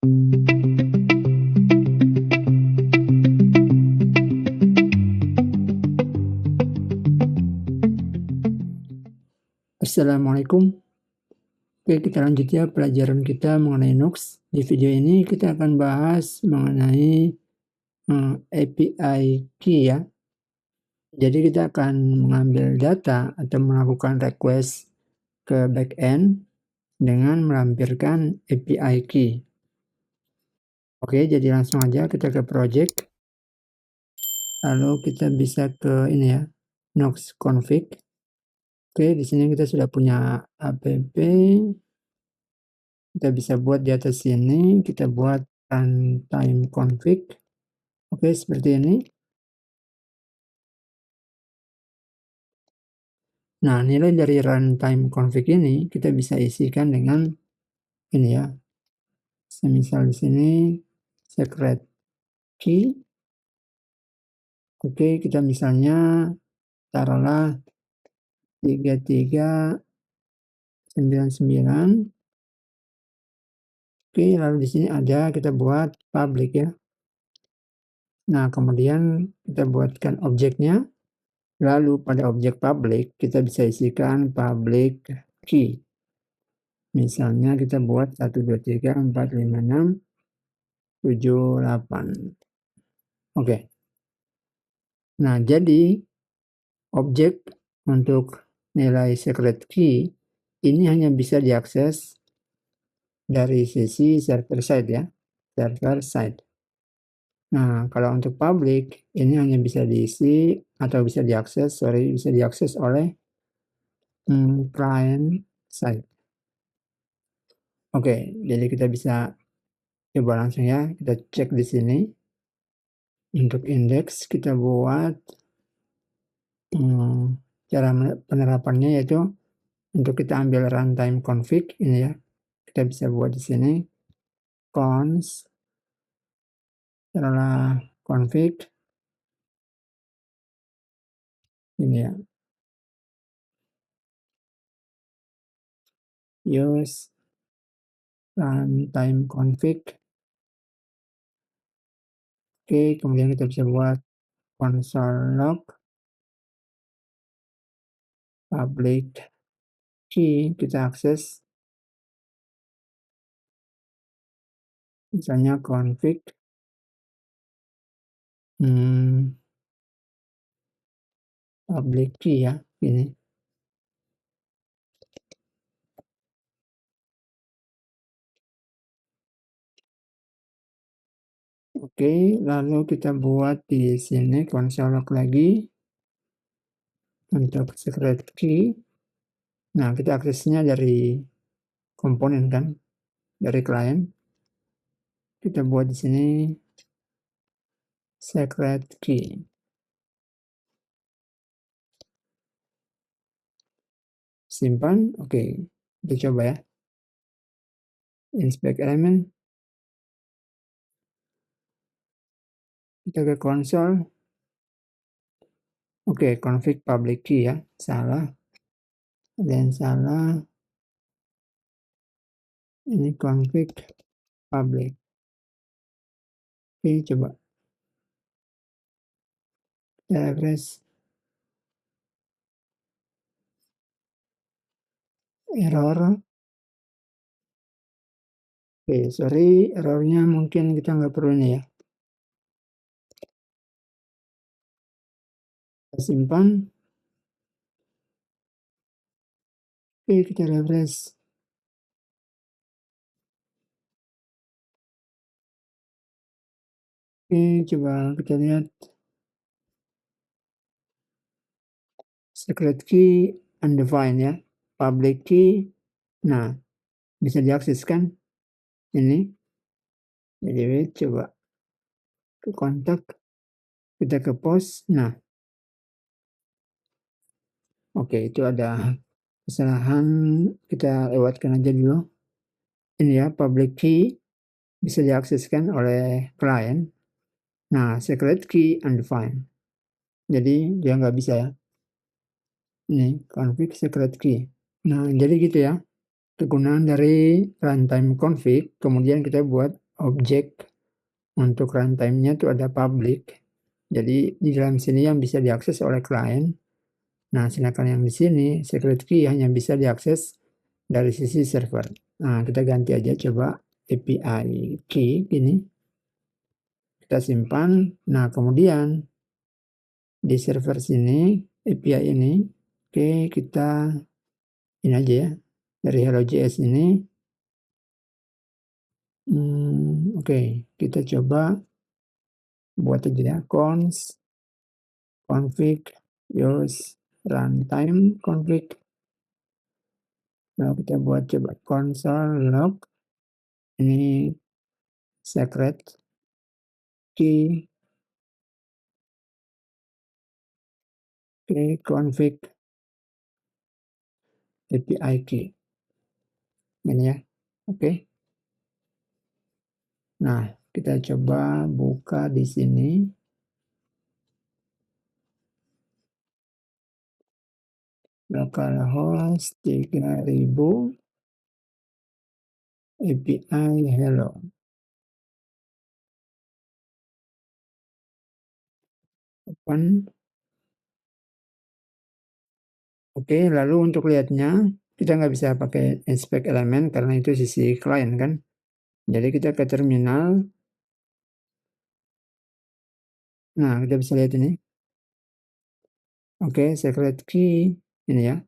Assalamualaikum. Oke, kita lanjut ya pelajaran kita mengenai Nux. Di video ini kita akan bahas mengenai API key ya. Jadi kita akan mengambil data atau melakukan request ke backend dengan melampirkan API key. Oke, jadi langsung aja kita ke project. Lalu kita bisa ke ini ya, Nux config. Oke, di sini kita sudah punya app. Kita bisa buat di atas sini, kita buat runtime config. Oke, seperti ini. Nah, nilai dari runtime config ini kita bisa isikan dengan ini ya. Semisal di sini secret key. Oke, kita misalnya taruhlah 3399. Oke, lalu di sini ada kita buat public ya. Nah, kemudian kita buatkan objeknya. Lalu pada objek public kita bisa isikan public key. Misalnya kita buat 1, 2, 3, 4, 5, 6, 7, 8. Oke. Nah, jadi objek untuk nilai secret key ini hanya bisa diakses dari sisi server side ya, server side. Nah, kalau untuk public ini hanya bisa diisi atau bisa diakses oleh client side. Oke, jadi kita bisa coba langsung ya, kita cek di sini. Untuk indeks kita buat cara penerapannya yaitu untuk kita ambil runtime config ini ya, kita bisa buat di sini cons setelah config ini ya, use runtime config. Oke, kemudian kita bisa buat console log public key, kita akses misalnya config public key ya, ini. Oke, lalu kita buat di sini console log lagi untuk secret key. Nah, kita aksesnya dari komponen kan, dari klien. Kita buat di sini secret key. Simpan, oke. Kita coba ya. Inspect element. Kita ke console. Oke, config public key ya. Salah. Dan salah. Ini config public. Oke, coba. Kita refresh. Error. Oke, sorry, errornya mungkin kita nggak perlu ini ya. Kita simpan. Oke, kita refresh. Oke, coba kita lihat. Secret key undefined ya. Public key, nah bisa diakses kan ini. Jadi coba ke kontak, kita ke post. Nah, oke, itu ada kesalahan, kita lewatkan aja dulu. Ini ya, public key bisa diakseskan oleh klien. Nah, secret key undefined. Jadi dia nggak bisa ya. Ini config secret key. Nah, jadi gitu ya. Kegunaan dari runtime config, kemudian kita buat objek untuk runtime-nya itu ada public. Jadi di dalam sini yang bisa diakses oleh klien. Nah, sedangkan yang di sini secret key hanya bisa diakses dari sisi server. Nah, kita ganti aja coba API key gini. Kita simpan. Nah, kemudian di server sini API ini, oke, kita ini aja ya. Dari Hello.js ini, oke, kita coba buat aja ya, config use runtime config. Nah, kita buat coba console log ini secret key config API key ini ya. Oke. Nah, kita coba buka di sini. Localhost 3000 API hello. Open. Oke, lalu untuk lihatnya kita nggak bisa pakai inspect elemen karena itu sisi klien kan. Jadi kita ke terminal. Nah, kita bisa lihat ini. Oke, secret key ini ya.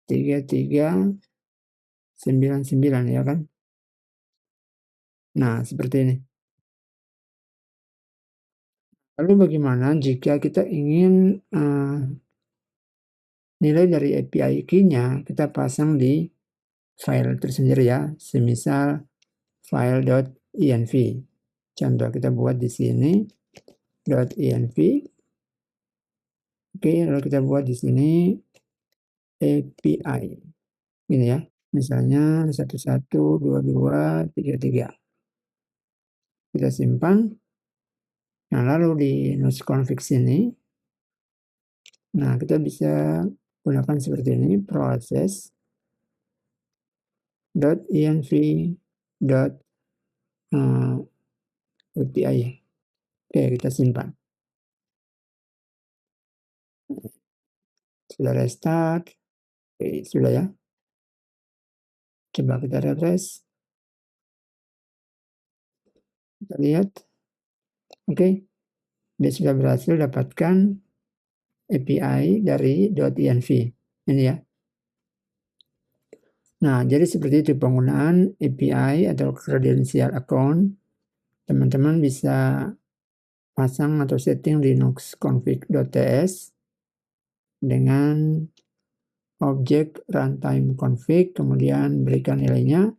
3399 ya kan. Nah, seperti ini. Lalu bagaimana jika kita ingin nilai dari API key-nya kita pasang di file tersendiri ya, semisal file.env. Contoh kita buat di sini .env. Oke, lalu kita buat di sini API. Ini ya, misalnya 112233. Kita simpan. Nah, lalu di node-config sini, nah kita bisa gunakan seperti ini, proses .env API. Oke, kita simpan. Sudah restart. Oke, sudah ya. Coba kita refresh. Kita lihat. Oke. Dia sudah berhasil dapatkan API dari .env. Ini ya. Nah, jadi seperti itu penggunaan API atau credential account. Teman-teman bisa pasang atau setting Linux config.ts dengan objek runtime config, kemudian berikan nilainya.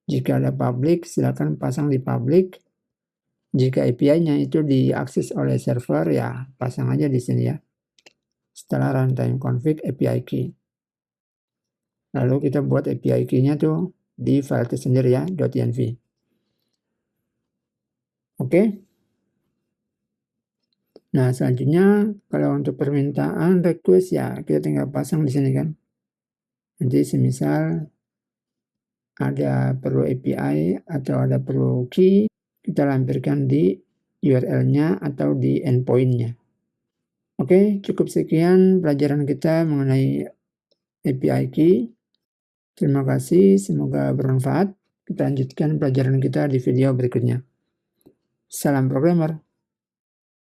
Jika ada public, silakan pasang di public. Jika API-nya itu diakses oleh server, ya pasang aja di sini ya. Setelah runtime config API key. Lalu kita buat API key-nya tuh di file tersendiri ya, .env. Oke. Nah, selanjutnya kalau untuk permintaan request ya kita tinggal pasang di sini kan. Nanti semisal ada perlu API atau ada perlu key, kita lampirkan di URL-nya atau di endpoint-nya. Oke, cukup sekian pelajaran kita mengenai API key. Terima kasih, semoga bermanfaat. Kita lanjutkan pelajaran kita di video berikutnya. Salam programmer.